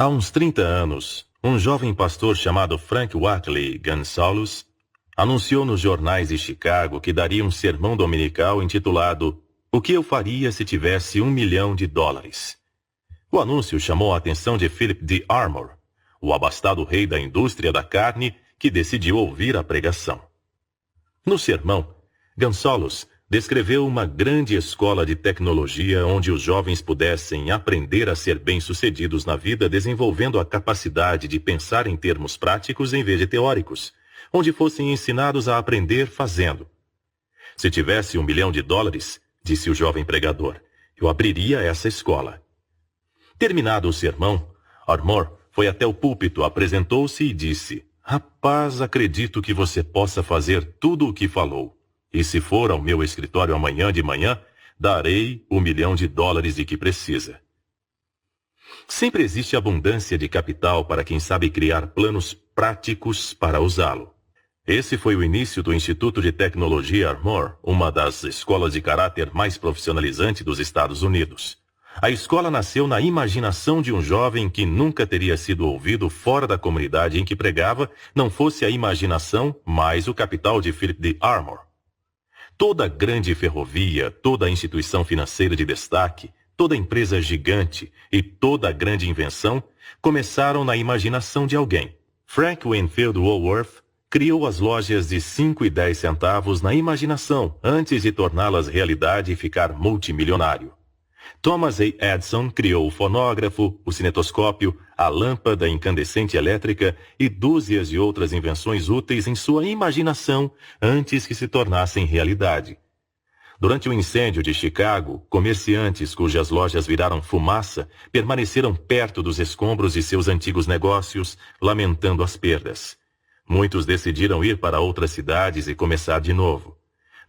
Há uns 30 anos, um jovem pastor chamado Frank Watley Gonsalves anunciou nos jornais de Chicago que daria um sermão dominical intitulado "O que eu faria se tivesse $1 milhão?". O anúncio chamou a atenção de Philip D. Armour, o abastado rei da indústria da carne, que decidiu ouvir a pregação. No sermão, Gonsalves descreveu uma grande escola de tecnologia onde os jovens pudessem aprender a ser bem-sucedidos na vida, desenvolvendo a capacidade de pensar em termos práticos em vez de teóricos, onde fossem ensinados a aprender fazendo. Se tivesse $1 milhão, disse o jovem pregador, eu abriria essa escola. Terminado o sermão, Armour foi até o púlpito, apresentou-se e disse: "Rapaz, acredito que você possa fazer tudo o que falou. E se for ao meu escritório amanhã de manhã, darei $1 milhão de que precisa." Sempre existe abundância de capital para quem sabe criar planos práticos para usá-lo. Esse foi o início do Instituto de Tecnologia Armour, uma das escolas de caráter mais profissionalizante dos Estados Unidos. A escola nasceu na imaginação de um jovem que nunca teria sido ouvido fora da comunidade em que pregava, não fosse a imaginação, mas o capital de Philip D. Armour. Toda grande ferrovia, toda instituição financeira de destaque, toda empresa gigante e toda grande invenção começaram na imaginação de alguém. Frank Winfield Woolworth criou as lojas de 5 e 10 centavos na imaginação antes de torná-las realidade e ficar multimilionário. Thomas A. Edison criou o fonógrafo, o cinetoscópio, a lâmpada incandescente elétrica e dúzias de outras invenções úteis em sua imaginação antes que se tornassem realidade. Durante o incêndio de Chicago, comerciantes cujas lojas viraram fumaça permaneceram perto dos escombros de seus antigos negócios, lamentando as perdas. Muitos decidiram ir para outras cidades e começar de novo.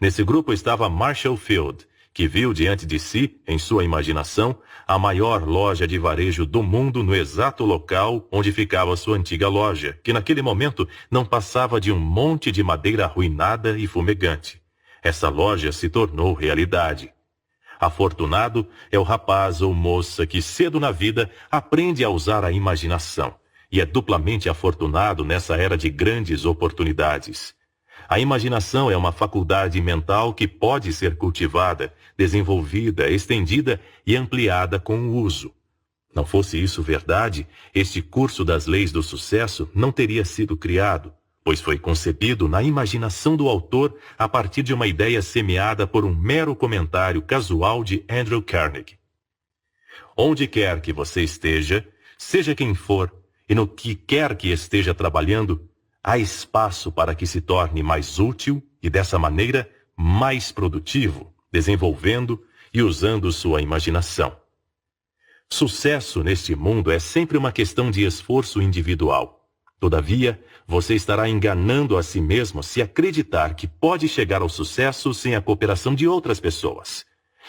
Nesse grupo estava Marshall Field, que viu diante de si, em sua imaginação, a maior loja de varejo do mundo no exato local onde ficava sua antiga loja, que naquele momento não passava de um monte de madeira arruinada e fumegante. Essa loja se tornou realidade. Afortunado é o rapaz ou moça que cedo na vida aprende a usar a imaginação, e é duplamente afortunado nessa era de grandes oportunidades. A imaginação é uma faculdade mental que pode ser cultivada, desenvolvida, estendida e ampliada com o uso. Não fosse isso verdade, este curso das leis do sucesso não teria sido criado, pois foi concebido na imaginação do autor a partir de uma ideia semeada por um mero comentário casual de Andrew Carnegie. Onde quer que você esteja, seja quem for, e no que quer que esteja trabalhando, há espaço para que se torne mais útil e, dessa maneira, mais produtivo, desenvolvendo e usando sua imaginação. Sucesso neste mundo é sempre uma questão de esforço individual. Todavia, você estará enganando a si mesmo se acreditar que pode chegar ao sucesso sem a cooperação de outras pessoas.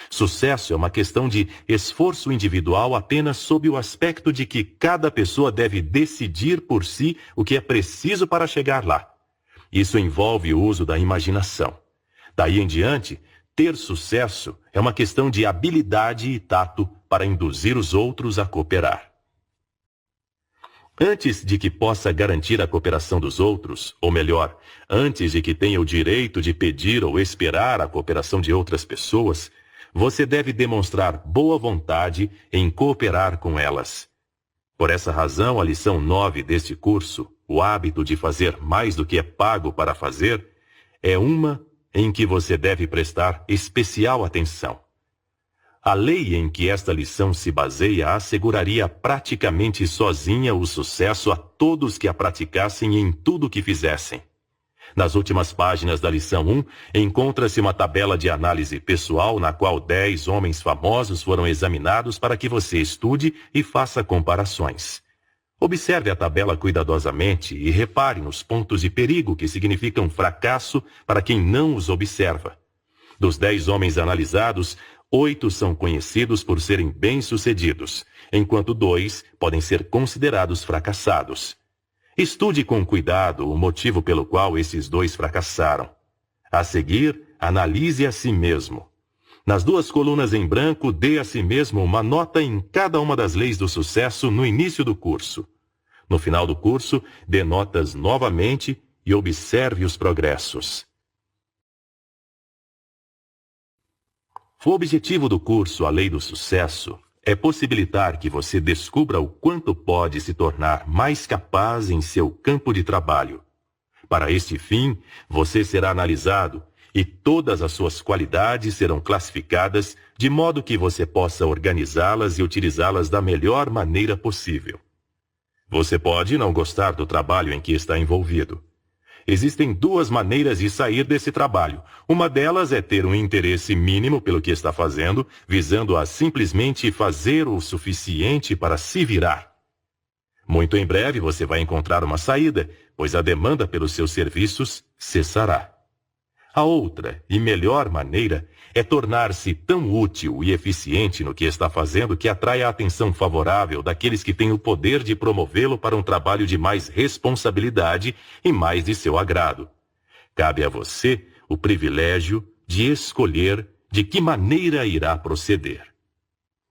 Sucesso é uma questão de esforço individual apenas sob o aspecto de que cada pessoa deve decidir por si o que é preciso para chegar lá. Isso envolve o uso da imaginação. Daí em diante, ter sucesso é uma questão de habilidade e tato para induzir os outros a cooperar. Antes de que possa garantir a cooperação dos outros, ou melhor, antes de que tenha o direito de pedir ou esperar a cooperação de outras pessoas, você deve demonstrar boa vontade em cooperar com elas. Por essa razão, a lição 9 deste curso, o hábito de fazer mais do que é pago para fazer, é uma em que você deve prestar especial atenção. A lei em que esta lição se baseia asseguraria praticamente sozinha o sucesso a todos que a praticassem em tudo o que fizessem. Nas últimas páginas da lição 1, encontra-se uma tabela de análise pessoal na qual 10 homens famosos foram examinados para que você estude e faça comparações. Observe a tabela cuidadosamente e repare nos pontos de perigo que significam fracasso para quem não os observa. Dos 10 homens analisados, 8 são conhecidos por serem bem-sucedidos, enquanto 2 podem ser considerados fracassados. Estude com cuidado o motivo pelo qual esses 2 fracassaram. A seguir, analise a si mesmo. Nas 2 colunas em branco, dê a si mesmo uma nota em cada uma das leis do sucesso no início do curso. No final do curso, dê notas novamente e observe os progressos. O objetivo do curso A Lei do Sucesso é possibilitar que você descubra o quanto pode se tornar mais capaz em seu campo de trabalho. Para este fim, você será analisado e todas as suas qualidades serão classificadas de modo que você possa organizá-las e utilizá-las da melhor maneira possível. Você pode não gostar do trabalho em que está envolvido. Existem 2 maneiras de sair desse trabalho. Uma delas é ter um interesse mínimo pelo que está fazendo, visando a simplesmente fazer o suficiente para se virar. Muito em breve você vai encontrar uma saída, pois a demanda pelos seus serviços cessará. A outra e melhor maneira é tornar-se tão útil e eficiente no que está fazendo que atrai a atenção favorável daqueles que têm o poder de promovê-lo para um trabalho de mais responsabilidade e mais de seu agrado. Cabe a você o privilégio de escolher de que maneira irá proceder.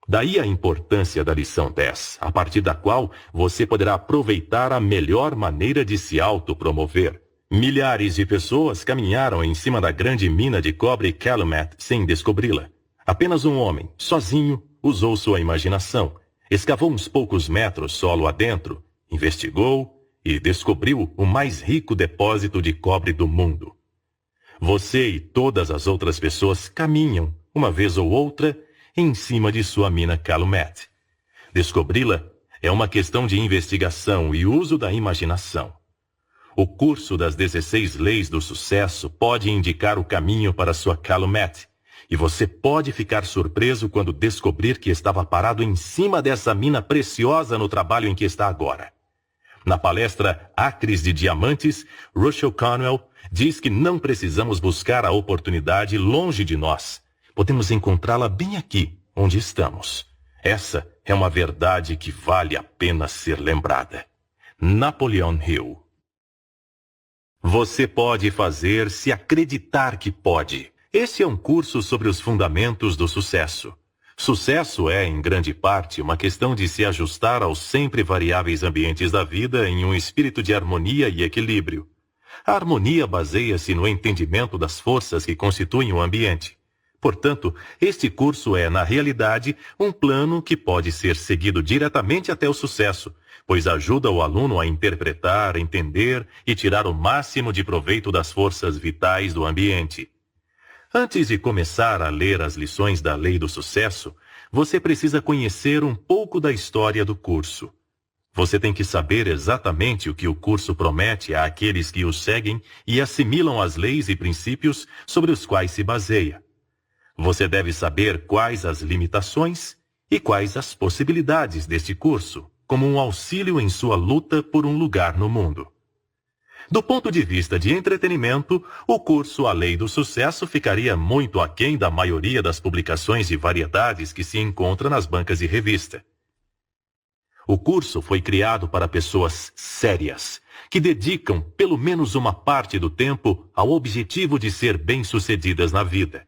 Daí a importância da lição 10, a partir da qual você poderá aproveitar a melhor maneira de se autopromover. Milhares de pessoas caminharam em cima da grande mina de cobre Calumet sem descobri-la. Apenas um homem, sozinho, usou sua imaginação, escavou uns poucos metros solo adentro, investigou e descobriu o mais rico depósito de cobre do mundo. Você e todas as outras pessoas caminham, uma vez ou outra, em cima de sua mina Calumet. Descobri-la é uma questão de investigação e uso da imaginação. O curso das 16 leis do sucesso pode indicar o caminho para sua Calumet, e você pode ficar surpreso quando descobrir que estava parado em cima dessa mina preciosa no trabalho em que está agora. Na palestra Acres de Diamantes, Russell Conwell diz que não precisamos buscar a oportunidade longe de nós. Podemos encontrá-la bem aqui, onde estamos. Essa é uma verdade que vale a pena ser lembrada. Napoleon Hill. Você pode fazer se acreditar que pode. Esse é um curso sobre os fundamentos do sucesso. Sucesso é, em grande parte, uma questão de se ajustar aos sempre variáveis ambientes da vida em um espírito de harmonia e equilíbrio. A harmonia baseia-se no entendimento das forças que constituem o ambiente. Portanto, este curso é, na realidade, um plano que pode ser seguido diretamente até o sucesso, pois ajuda o aluno a interpretar, entender e tirar o máximo de proveito das forças vitais do ambiente. Antes de começar a ler as lições da Lei do Sucesso, você precisa conhecer um pouco da história do curso. Você tem que saber exatamente o que o curso promete àqueles que o seguem e assimilam as leis e princípios sobre os quais se baseia. Você deve saber quais as limitações e quais as possibilidades deste curso, como um auxílio em sua luta por um lugar no mundo. Do ponto de vista de entretenimento, o curso A Lei do Sucesso ficaria muito aquém da maioria das publicações de variedades que se encontra nas bancas de revista. O curso foi criado para pessoas sérias, que dedicam pelo menos uma parte do tempo ao objetivo de ser bem-sucedidas na vida.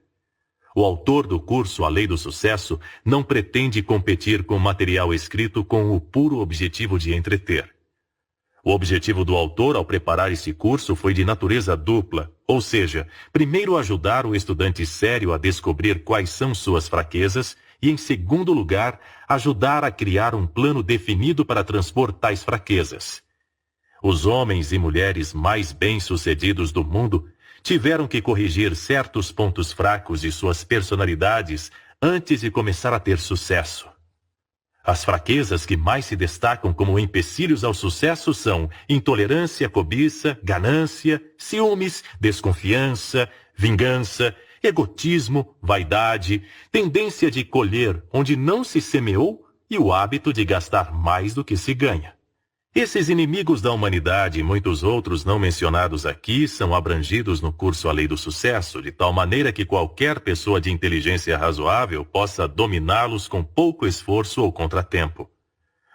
O autor do curso A Lei do Sucesso não pretende competir com material escrito com o puro objetivo de entreter. O objetivo do autor ao preparar esse curso foi de natureza dupla, ou seja, primeiro ajudar o estudante sério a descobrir quais são suas fraquezas e, em segundo lugar, ajudar a criar um plano definido para transpor tais fraquezas. Os homens e mulheres mais bem-sucedidos do mundo tiveram que corrigir certos pontos fracos de suas personalidades antes de começar a ter sucesso. As fraquezas que mais se destacam como empecilhos ao sucesso são intolerância, cobiça, ganância, ciúmes, desconfiança, vingança, egotismo, vaidade, tendência de colher onde não se semeou e o hábito de gastar mais do que se ganha. Esses inimigos da humanidade e muitos outros não mencionados aqui são abrangidos no curso A Lei do Sucesso, de tal maneira que qualquer pessoa de inteligência razoável possa dominá-los com pouco esforço ou contratempo.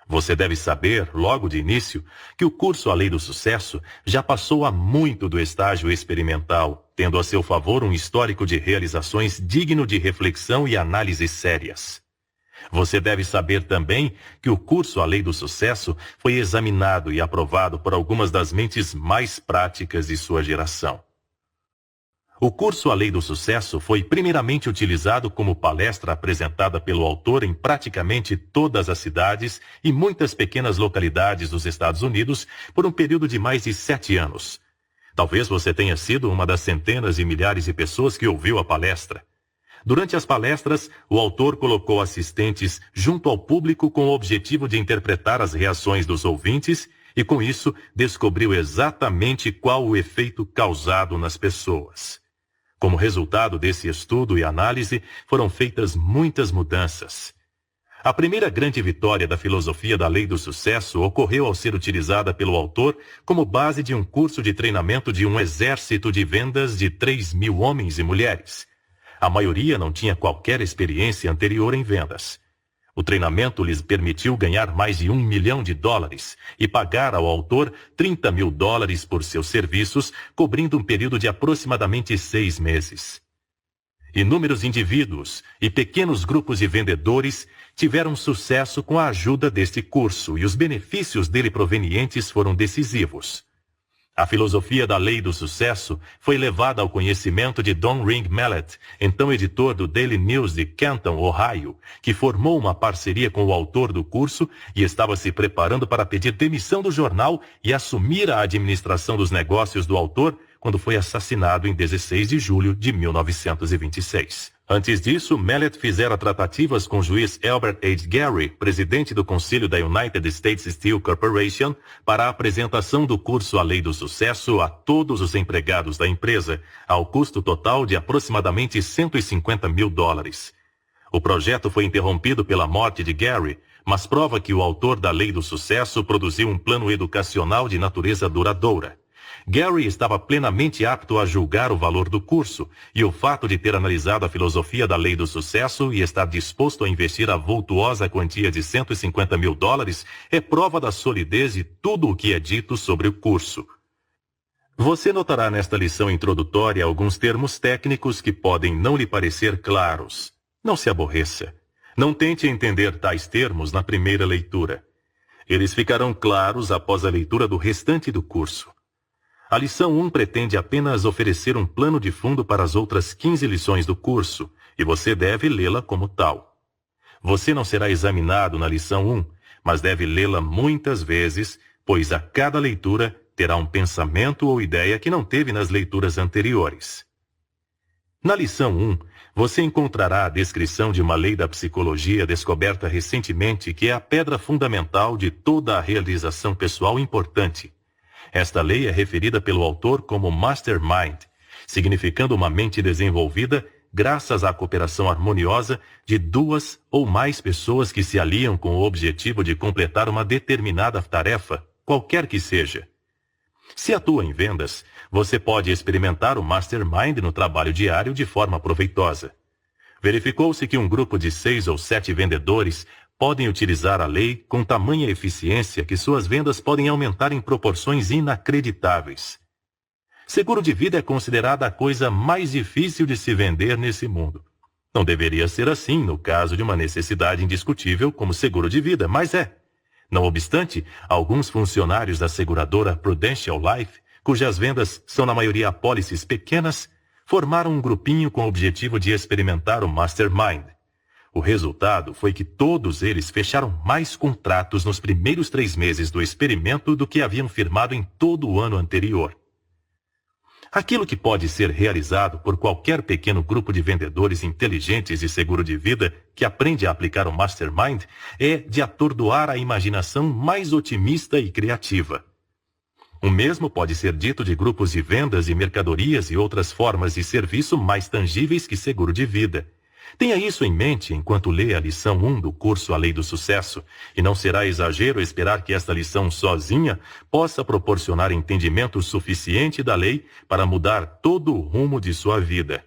Você deve saber, logo de início, que o curso A Lei do Sucesso já passou há muito do estágio experimental, tendo a seu favor um histórico de realizações digno de reflexão e análises sérias. Você deve saber também que o curso A Lei do Sucesso foi examinado e aprovado por algumas das mentes mais práticas de sua geração. O curso A Lei do Sucesso foi primeiramente utilizado como palestra apresentada pelo autor em praticamente todas as cidades e muitas pequenas localidades dos Estados Unidos por um período de mais de 7 anos. Talvez você tenha sido uma das centenas e milhares de pessoas que ouviu a palestra. Durante as palestras, o autor colocou assistentes junto ao público com o objetivo de interpretar as reações dos ouvintes e, com isso, descobriu exatamente qual o efeito causado nas pessoas. Como resultado desse estudo e análise, foram feitas muitas mudanças. A primeira grande vitória da filosofia da Lei do Sucesso ocorreu ao ser utilizada pelo autor como base de um curso de treinamento de um exército de vendas de 3.000 homens e mulheres. A maioria não tinha qualquer experiência anterior em vendas. O treinamento lhes permitiu ganhar mais de $1 milhão e pagar ao autor $30 mil por seus serviços, cobrindo um período de aproximadamente 6 meses. Inúmeros indivíduos e pequenos grupos de vendedores tiveram sucesso com a ajuda deste curso e os benefícios dele provenientes foram decisivos. A filosofia da Lei do Sucesso foi levada ao conhecimento de Don Ring Mallett, então editor do Daily News de Canton, Ohio, que formou uma parceria com o autor do curso e estava se preparando para pedir demissão do jornal e assumir a administração dos negócios do autor quando foi assassinado em 16 de julho de 1926. Antes disso, Mallett fizera tratativas com o juiz Albert H. Gary, presidente do Conselho da United States Steel Corporation, para a apresentação do curso A Lei do Sucesso a todos os empregados da empresa, ao custo total de aproximadamente $150 mil. O projeto foi interrompido pela morte de Gary, mas prova que o autor da Lei do Sucesso produziu um plano educacional de natureza duradoura. Gary estava plenamente apto a julgar o valor do curso, e o fato de ter analisado a filosofia da Lei do Sucesso e estar disposto a investir a vultuosa quantia de $150 mil é prova da solidez de tudo o que é dito sobre o curso. Você notará nesta lição introdutória alguns termos técnicos que podem não lhe parecer claros. Não se aborreça. Não tente entender tais termos na primeira leitura. Eles ficarão claros após a leitura do restante do curso. A lição 1 pretende apenas oferecer um plano de fundo para as outras 15 lições do curso, e você deve lê-la como tal. Você não será examinado na lição 1, mas deve lê-la muitas vezes, pois a cada leitura terá um pensamento ou ideia que não teve nas leituras anteriores. Na lição 1, você encontrará a descrição de uma lei da psicologia descoberta recentemente que é a pedra fundamental de toda a realização pessoal importante. Esta lei é referida pelo autor como Mastermind, significando uma mente desenvolvida graças à cooperação harmoniosa de 2 ou mais pessoas que se aliam com o objetivo de completar uma determinada tarefa, qualquer que seja. Se atua em vendas, você pode experimentar o Mastermind no trabalho diário de forma proveitosa. Verificou-se que um grupo de 6 ou 7 vendedores podem utilizar a lei com tamanha eficiência que suas vendas podem aumentar em proporções inacreditáveis. Seguro de vida é considerada a coisa mais difícil de se vender nesse mundo. Não deveria ser assim no caso de uma necessidade indiscutível como seguro de vida, mas é. Não obstante, alguns funcionários da seguradora Prudential Life, cujas vendas são na maioria apólices pequenas, formaram um grupinho com o objetivo de experimentar o Mastermind. O resultado foi que todos eles fecharam mais contratos nos primeiros 3 meses do experimento do que haviam firmado em todo o ano anterior. Aquilo que pode ser realizado por qualquer pequeno grupo de vendedores inteligentes de seguro de vida que aprende a aplicar o Mastermind é de atordoar a imaginação mais otimista e criativa. O mesmo pode ser dito de grupos de vendas e mercadorias e outras formas de serviço mais tangíveis que seguro de vida. Tenha isso em mente enquanto lê a lição 1 do curso A Lei do Sucesso, e não será exagero esperar que esta lição sozinha possa proporcionar entendimento suficiente da lei para mudar todo o rumo de sua vida.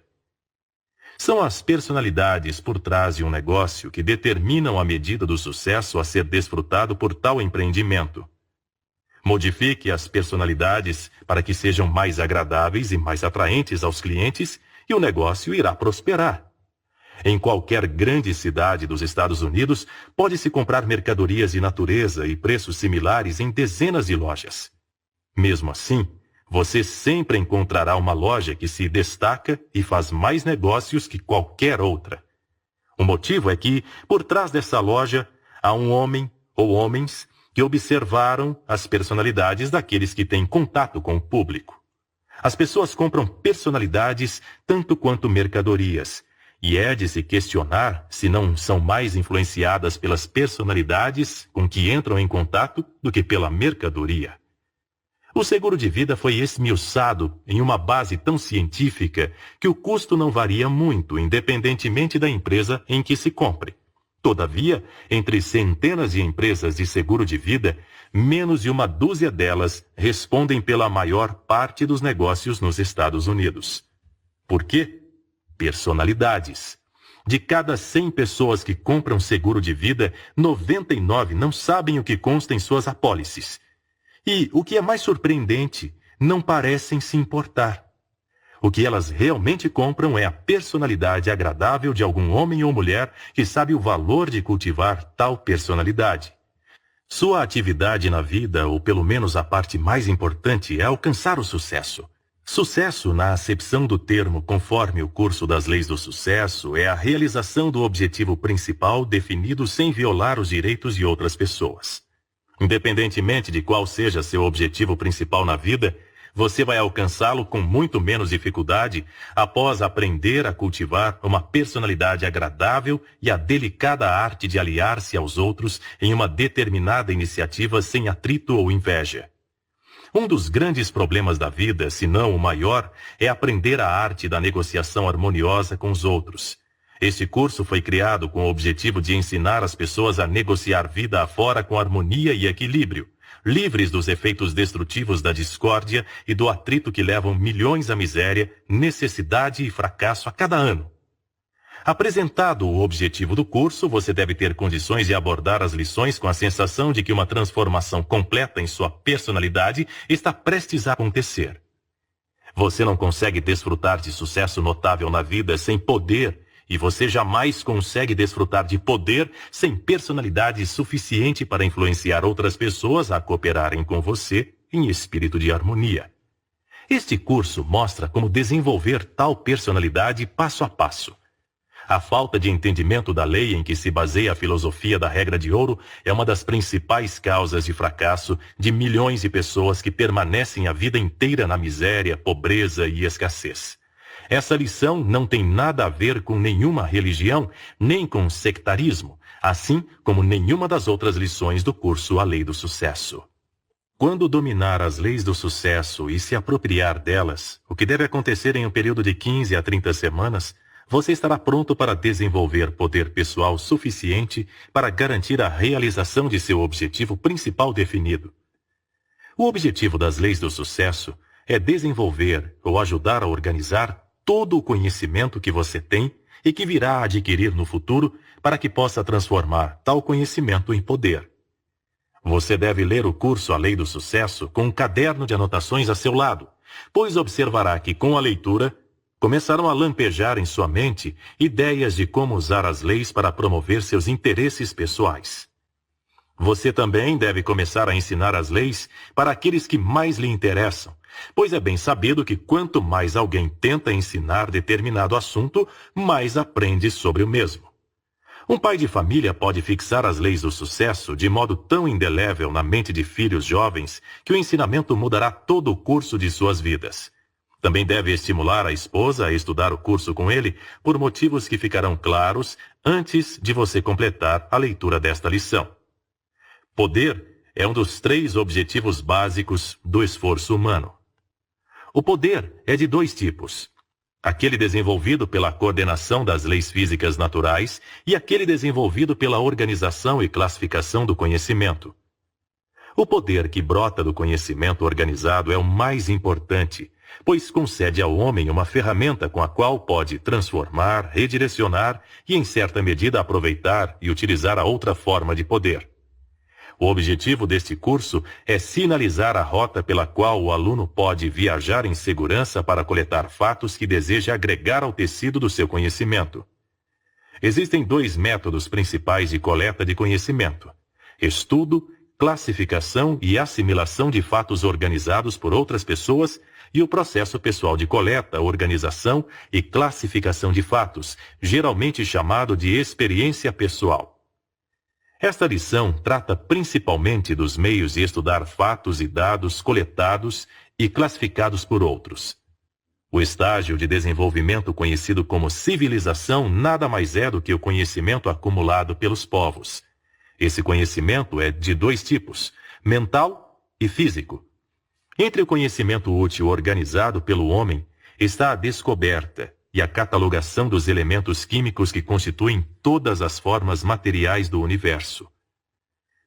São as personalidades por trás de um negócio que determinam a medida do sucesso a ser desfrutado por tal empreendimento. Modifique as personalidades para que sejam mais agradáveis e mais atraentes aos clientes e o negócio irá prosperar. Em qualquer grande cidade dos Estados Unidos, pode-se comprar mercadorias de natureza e preços similares em dezenas de lojas. Mesmo assim, você sempre encontrará uma loja que se destaca e faz mais negócios que qualquer outra. O motivo é que, por trás dessa loja, há um homem ou homens que observaram as personalidades daqueles que têm contato com o público. As pessoas compram personalidades tanto quanto mercadorias, e é de se questionar se não são mais influenciadas pelas personalidades com que entram em contato do que pela mercadoria. O seguro de vida foi esmiuçado em uma base tão científica que o custo não varia muito, independentemente da empresa em que se compre. Todavia, entre centenas de empresas de seguro de vida, menos de uma dúzia delas respondem pela maior parte dos negócios nos Estados Unidos. Por quê? Personalidades. De cada 100 pessoas que compram seguro de vida, 99 não sabem o que consta em suas apólices. E, o que é mais surpreendente, não parecem se importar. O que elas realmente compram é a personalidade agradável de algum homem ou mulher que sabe o valor de cultivar tal personalidade. Sua atividade na vida, ou pelo menos a parte mais importante, é alcançar o sucesso. Sucesso, na acepção do termo conforme o curso das leis do sucesso, é a realização do objetivo principal definido sem violar os direitos de outras pessoas. Independentemente de qual seja seu objetivo principal na vida, você vai alcançá-lo com muito menos dificuldade após aprender a cultivar uma personalidade agradável e a delicada arte de aliar-se aos outros em uma determinada iniciativa sem atrito ou inveja. Um dos grandes problemas da vida, se não o maior, é aprender a arte da negociação harmoniosa com os outros. Este curso foi criado com o objetivo de ensinar as pessoas a negociar vida afora com harmonia e equilíbrio, livres dos efeitos destrutivos da discórdia e do atrito que levam milhões à miséria, necessidade e fracasso a cada ano. Apresentado o objetivo do curso, você deve ter condições de abordar as lições com a sensação de que uma transformação completa em sua personalidade está prestes a acontecer. Você não consegue desfrutar de sucesso notável na vida sem poder, e você jamais consegue desfrutar de poder sem personalidade suficiente para influenciar outras pessoas a cooperarem com você em espírito de harmonia. Este curso mostra como desenvolver tal personalidade passo a passo. A falta de entendimento da lei em que se baseia a filosofia da regra de ouro é uma das principais causas de fracasso de milhões de pessoas que permanecem a vida inteira na miséria, pobreza e escassez. Essa lição não tem nada a ver com nenhuma religião, nem com sectarismo, assim como nenhuma das outras lições do curso A Lei do Sucesso. Quando dominar as leis do sucesso e se apropriar delas, o que deve acontecer em um período de 15 a 30 semanas, você estará pronto para desenvolver poder pessoal suficiente para garantir a realização de seu objetivo principal definido. O objetivo das leis do sucesso é desenvolver ou ajudar a organizar todo o conhecimento que você tem e que virá a adquirir no futuro para que possa transformar tal conhecimento em poder. Você deve ler o curso A Lei do Sucesso com um caderno de anotações a seu lado, pois observará que com a leitura começarão a lampejar em sua mente ideias de como usar as leis para promover seus interesses pessoais. Você também deve começar a ensinar as leis para aqueles que mais lhe interessam, pois é bem sabido que quanto mais alguém tenta ensinar determinado assunto, mais aprende sobre o mesmo. Um pai de família pode fixar as leis do sucesso de modo tão indelével na mente de filhos jovens que o ensinamento mudará todo o curso de suas vidas. Também deve estimular a esposa a estudar o curso com ele por motivos que ficarão claros antes de você completar a leitura desta lição. Poder é um dos 3 objetivos básicos do esforço humano. O poder é de 2 tipos: aquele desenvolvido pela coordenação das leis físicas naturais e aquele desenvolvido pela organização e classificação do conhecimento. O poder que brota do conhecimento organizado é o mais importante, pois concede ao homem uma ferramenta com a qual pode transformar, redirecionar e, em certa medida, aproveitar e utilizar a outra forma de poder. O objetivo deste curso é sinalizar a rota pela qual o aluno pode viajar em segurança para coletar fatos que deseja agregar ao tecido do seu conhecimento. Existem 2 métodos principais de coleta de conhecimento: estudo, classificação e assimilação de fatos organizados por outras pessoas, e o processo pessoal de coleta, organização e classificação de fatos, geralmente chamado de experiência pessoal. Esta lição trata principalmente dos meios de estudar fatos e dados coletados e classificados por outros. O estágio de desenvolvimento conhecido como civilização nada mais é do que o conhecimento acumulado pelos povos. Esse conhecimento é de 2 tipos, mental e físico. Entre o conhecimento útil organizado pelo homem está a descoberta e a catalogação dos elementos químicos que constituem todas as formas materiais do universo.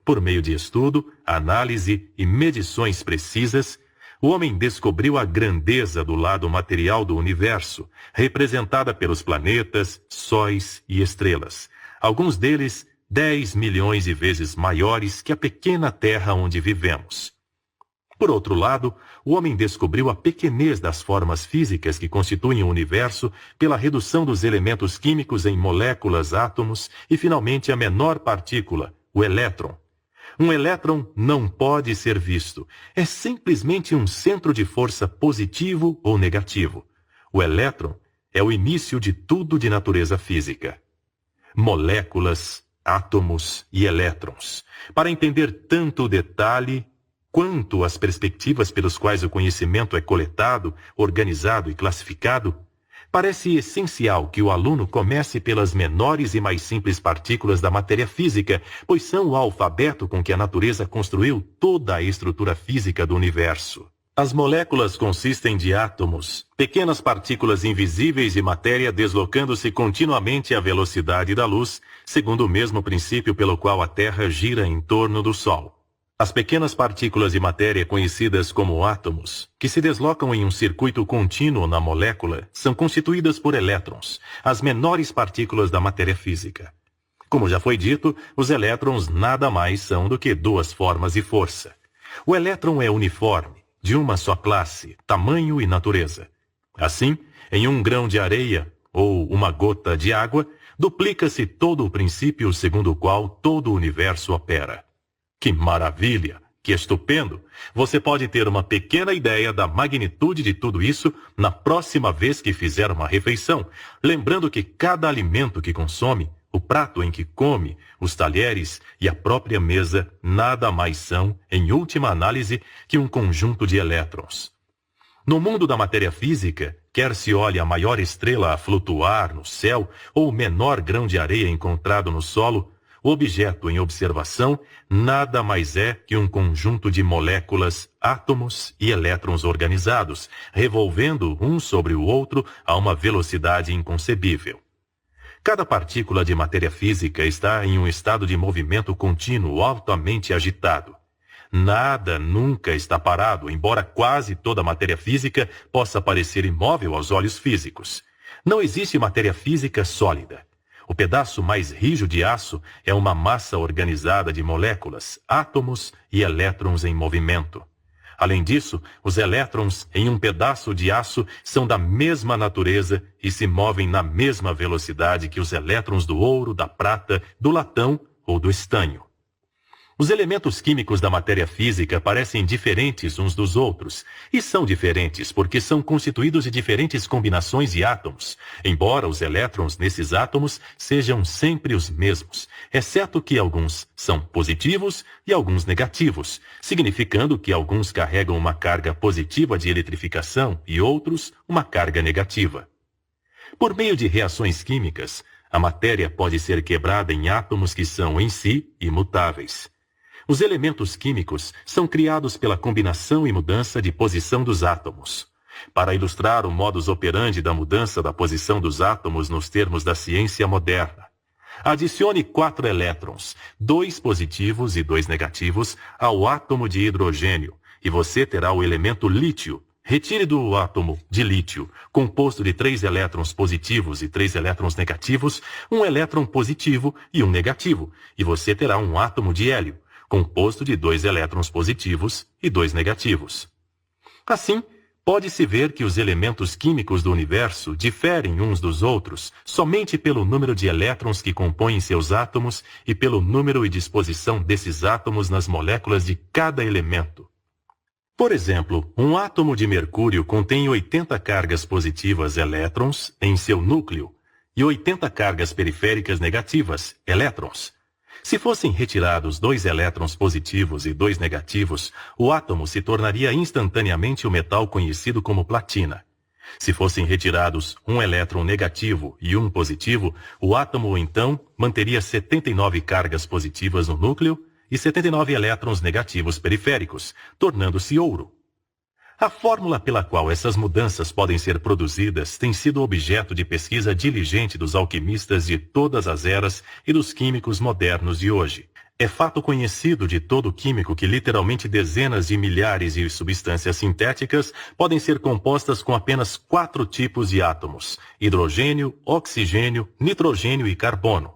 Por meio de estudo, análise e medições precisas, o homem descobriu a grandeza do lado material do universo, representada pelos planetas, sóis e estrelas, alguns deles 10 milhões de vezes maiores que a pequena Terra onde vivemos. Por outro lado, o homem descobriu a pequenez das formas físicas que constituem o universo pela redução dos elementos químicos em moléculas, átomos e, finalmente, a menor partícula, o elétron. Um elétron não pode ser visto. É simplesmente um centro de força positivo ou negativo. O elétron é o início de tudo de natureza física. Moléculas, átomos e elétrons. Para entender tanto o detalhe quanto as perspectivas pelas quais o conhecimento é coletado, organizado e classificado, parece essencial que o aluno comece pelas menores e mais simples partículas da matéria física, pois são o alfabeto com que a natureza construiu toda a estrutura física do universo. As moléculas consistem de átomos, pequenas partículas invisíveis de matéria deslocando-se continuamente à velocidade da luz, segundo o mesmo princípio pelo qual a Terra gira em torno do Sol. As pequenas partículas de matéria conhecidas como átomos, que se deslocam em um circuito contínuo na molécula, são constituídas por elétrons, as menores partículas da matéria física. Como já foi dito, os elétrons nada mais são do que 2 formas de força. O elétron é uniforme, de uma só classe, tamanho e natureza. Assim, em um grão de areia ou uma gota de água, duplica-se todo o princípio segundo o qual todo o universo opera. Que maravilha! Que estupendo! Você pode ter uma pequena ideia da magnitude de tudo isso na próxima vez que fizer uma refeição, lembrando que cada alimento que consome, o prato em que come, os talheres e a própria mesa nada mais são, em última análise, que um conjunto de elétrons. No mundo da matéria física, quer se olhe a maior estrela a flutuar no céu ou o menor grão de areia encontrado no solo, o objeto em observação nada mais é que um conjunto de moléculas, átomos e elétrons organizados, revolvendo um sobre o outro a uma velocidade inconcebível. Cada partícula de matéria física está em um estado de movimento contínuo altamente agitado. Nada nunca está parado, embora quase toda a matéria física possa parecer imóvel aos olhos físicos. Não existe matéria física sólida. O pedaço mais rijo de aço é uma massa organizada de moléculas, átomos e elétrons em movimento. Além disso, os elétrons em um pedaço de aço são da mesma natureza e se movem na mesma velocidade que os elétrons do ouro, da prata, do latão ou do estanho. Os elementos químicos da matéria física parecem diferentes uns dos outros, e são diferentes porque são constituídos de diferentes combinações de átomos, embora os elétrons nesses átomos sejam sempre os mesmos, exceto que alguns são positivos e alguns negativos, significando que alguns carregam uma carga positiva de eletrificação e outros uma carga negativa. Por meio de reações químicas, a matéria pode ser quebrada em átomos que são em si imutáveis. Os elementos químicos são criados pela combinação e mudança de posição dos átomos. Para ilustrar o modus operandi da mudança da posição dos átomos nos termos da ciência moderna, adicione 4 elétrons, 2 positivos e 2 negativos, ao átomo de hidrogênio, e você terá o elemento lítio, Retire do átomo de lítio, composto de 3 elétrons positivos e 3 elétrons negativos, um elétron positivo e um negativo, e você terá um átomo de hélio, composto de 2 elétrons positivos e 2 negativos. Assim, pode-se ver que os elementos químicos do universo diferem uns dos outros somente pelo número de elétrons que compõem seus átomos e pelo número e disposição desses átomos nas moléculas de cada elemento. Por exemplo, um átomo de mercúrio contém 80 cargas positivas elétrons em seu núcleo e 80 cargas periféricas negativas, elétrons. Se fossem retirados 2 elétrons positivos e 2 negativos, o átomo se tornaria instantaneamente o metal conhecido como platina. Se fossem retirados 1 elétron negativo e 1 positivo, o átomo então manteria 79 cargas positivas no núcleo e 79 elétrons negativos periféricos, tornando-se ouro. A fórmula pela qual essas mudanças podem ser produzidas tem sido objeto de pesquisa diligente dos alquimistas de todas as eras e dos químicos modernos de hoje. É fato conhecido de todo químico que literalmente dezenas de milhares de substâncias sintéticas podem ser compostas com apenas 4 tipos de átomos: hidrogênio, oxigênio, nitrogênio e carbono.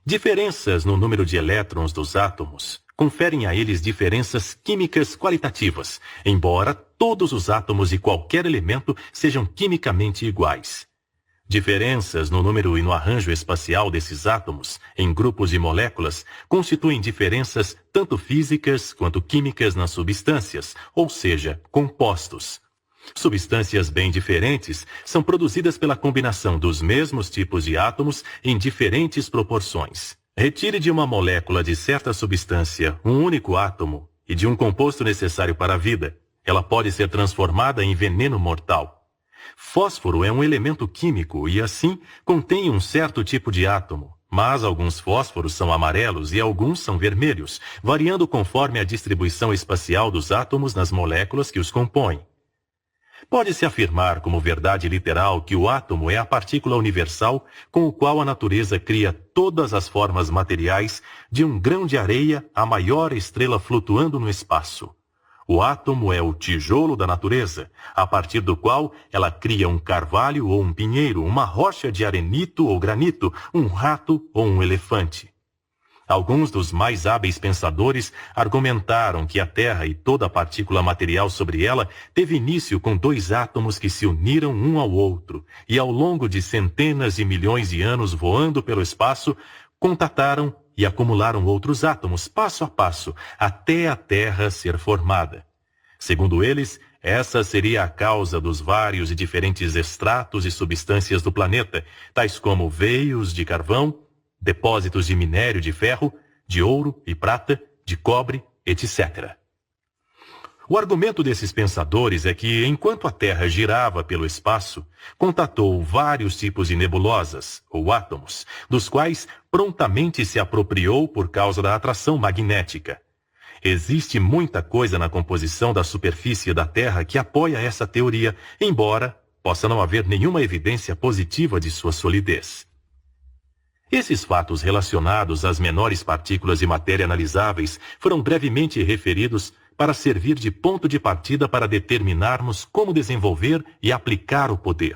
Diferenças no número de elétrons dos átomos conferem a eles diferenças químicas qualitativas, embora todos os átomos de qualquer elemento sejam quimicamente iguais. Diferenças no número e no arranjo espacial desses átomos, em grupos de moléculas, constituem diferenças tanto físicas quanto químicas nas substâncias, ou seja, compostos. Substâncias bem diferentes são produzidas pela combinação dos mesmos tipos de átomos em diferentes proporções. Retire de uma molécula de certa substância um único átomo e de um composto necessário para a vida. Ela pode ser transformada em veneno mortal. Fósforo é um elemento químico e, assim, contém um certo tipo de átomo, mas alguns fósforos são amarelos e alguns são vermelhos, variando conforme a distribuição espacial dos átomos nas moléculas que os compõem. Pode-se afirmar como verdade literal que o átomo é a partícula universal com o qual a natureza cria todas as formas materiais, de um grão de areia à maior estrela flutuando no espaço. O átomo é o tijolo da natureza, a partir do qual ela cria um carvalho ou um pinheiro, uma rocha de arenito ou granito, um rato ou um elefante. Alguns dos mais hábeis pensadores argumentaram que a Terra e toda a partícula material sobre ela teve início com 2 átomos que se uniram um ao outro e, ao longo de centenas de milhões de anos voando pelo espaço, contataram e acumularam outros átomos passo a passo até a Terra ser formada. Segundo eles, essa seria a causa dos vários e diferentes estratos e substâncias do planeta, tais como veios de carvão, depósitos de minério de ferro, de ouro e prata, de cobre, etc. O argumento desses pensadores é que, enquanto a Terra girava pelo espaço, contatou vários tipos de nebulosas, ou átomos, dos quais prontamente se apropriou por causa da atração magnética. Existe muita coisa na composição da superfície da Terra que apoia essa teoria, embora possa não haver nenhuma evidência positiva de sua solidez. Esses fatos relacionados às menores partículas de matéria analisáveis foram brevemente referidos para servir de ponto de partida para determinarmos como desenvolver e aplicar o poder.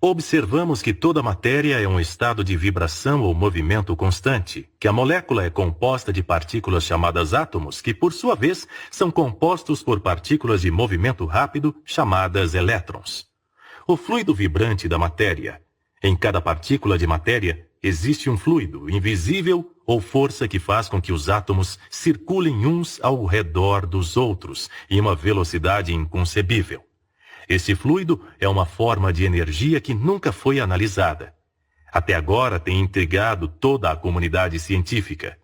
Observamos que toda matéria é um estado de vibração ou movimento constante, que a molécula é composta de partículas chamadas átomos, que por sua vez são compostos por partículas de movimento rápido chamadas elétrons. O fluido vibrante da matéria. Em cada partícula de matéria existe um fluido invisível ou força que faz com que os átomos circulem uns ao redor dos outros em uma velocidade inconcebível. Esse fluido é uma forma de energia que nunca foi analisada. Até agora tem intrigado toda a comunidade científica.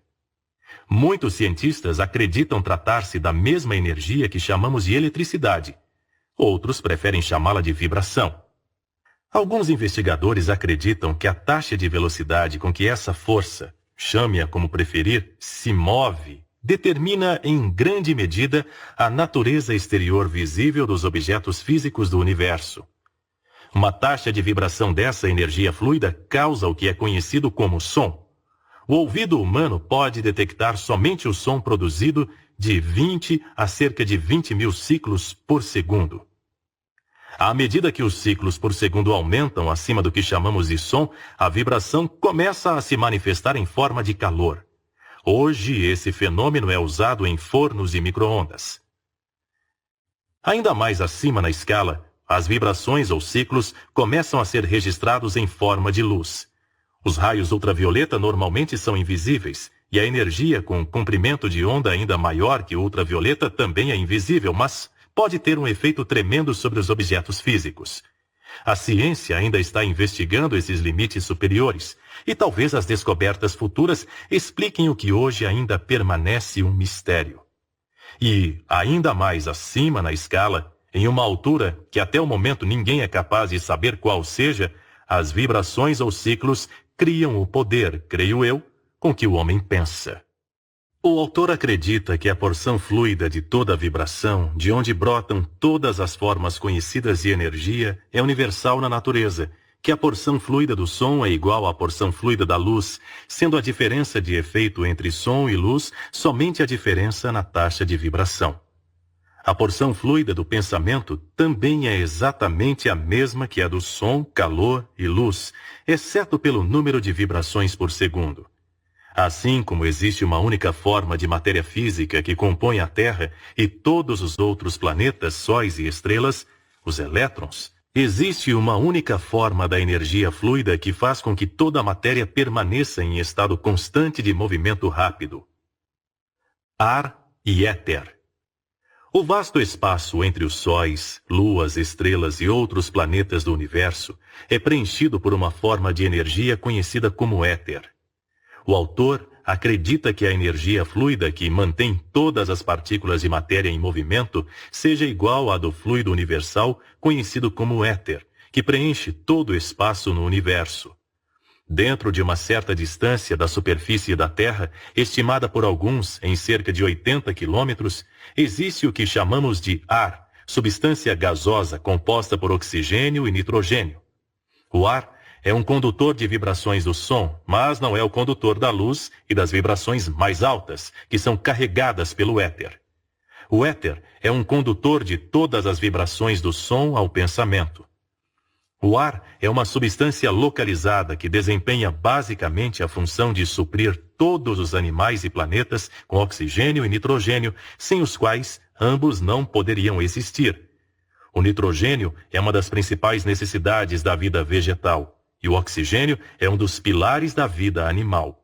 Muitos cientistas acreditam tratar-se da mesma energia que chamamos de eletricidade. Outros preferem chamá-la de vibração. Alguns investigadores acreditam que a taxa de velocidade com que essa força, chame-a como preferir, se move, determina em grande medida a natureza exterior visível dos objetos físicos do universo. Uma taxa de vibração dessa energia fluida causa o que é conhecido como som. O ouvido humano pode detectar somente o som produzido de 20 a cerca de 20 mil ciclos por segundo. À medida que os ciclos por segundo aumentam acima do que chamamos de som, a vibração começa a se manifestar em forma de calor. Hoje, esse fenômeno é usado em fornos e micro-ondas. Ainda mais acima na escala, as vibrações ou ciclos começam a ser registrados em forma de luz. Os raios ultravioleta normalmente são invisíveis, e a energia com comprimento de onda ainda maior que o ultravioleta também é invisível, mas pode ter um efeito tremendo sobre os objetos físicos. A ciência ainda está investigando esses limites superiores, e talvez as descobertas futuras expliquem o que hoje ainda permanece um mistério. E, ainda mais acima na escala, em uma altura que até o momento ninguém é capaz de saber qual seja, as vibrações ou ciclos criam o poder, creio eu, com que o homem pensa. O autor acredita que a porção fluida de toda a vibração, de onde brotam todas as formas conhecidas de energia, é universal na natureza, que a porção fluida do som é igual à porção fluida da luz, sendo a diferença de efeito entre som e luz somente a diferença na taxa de vibração. A porção fluida do pensamento também é exatamente a mesma que a do som, calor e luz, exceto pelo número de vibrações por segundo. Assim como existe uma única forma de matéria física que compõe a Terra e todos os outros planetas, sóis e estrelas, os elétrons, existe uma única forma da energia fluida que faz com que toda a matéria permaneça em estado constante de movimento rápido. Ar e éter. O vasto espaço entre os sóis, luas, estrelas e outros planetas do universo é preenchido por uma forma de energia conhecida como éter. O autor acredita que a energia fluida que mantém todas as partículas de matéria em movimento seja igual à do fluido universal conhecido como éter, que preenche todo o espaço no universo. Dentro de uma certa distância da superfície da Terra, estimada por alguns em cerca de 80 quilômetros, existe o que chamamos de ar, substância gasosa composta por oxigênio e nitrogênio. O ar é um condutor de vibrações do som, mas não é o condutor da luz e das vibrações mais altas, que são carregadas pelo éter. O éter é um condutor de todas as vibrações do som ao pensamento. O ar é uma substância localizada que desempenha basicamente a função de suprir todos os animais e planetas com oxigênio e nitrogênio, sem os quais ambos não poderiam existir. O nitrogênio é uma das principais necessidades da vida vegetal, e o oxigênio é um dos pilares da vida animal.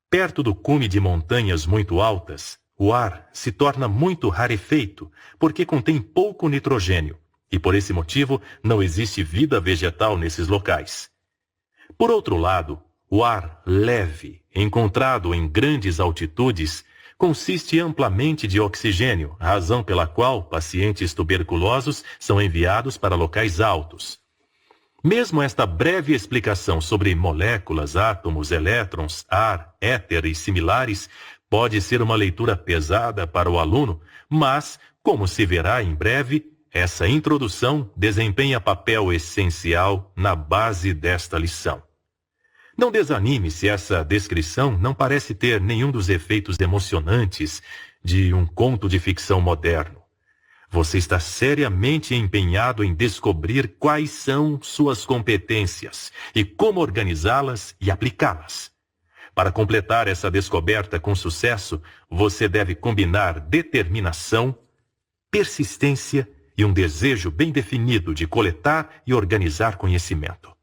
Perto do cume de montanhas muito altas, o ar se torna muito rarefeito, porque contém pouco nitrogênio, e por esse motivo não existe vida vegetal nesses locais. Por outro lado, o ar leve, encontrado em grandes altitudes, consiste amplamente de oxigênio, razão pela qual pacientes tuberculosos são enviados para locais altos. Mesmo esta breve explicação sobre moléculas, átomos, elétrons, ar, éter e similares pode ser uma leitura pesada para o aluno, mas, como se verá em breve, essa introdução desempenha papel essencial na base desta lição. Não desanime se essa descrição não parece ter nenhum dos efeitos emocionantes de um conto de ficção moderno. Você está seriamente empenhado em descobrir quais são suas competências e como organizá-las e aplicá-las. Para completar essa descoberta com sucesso, você deve combinar determinação, persistência e um desejo bem definido de coletar e organizar conhecimento.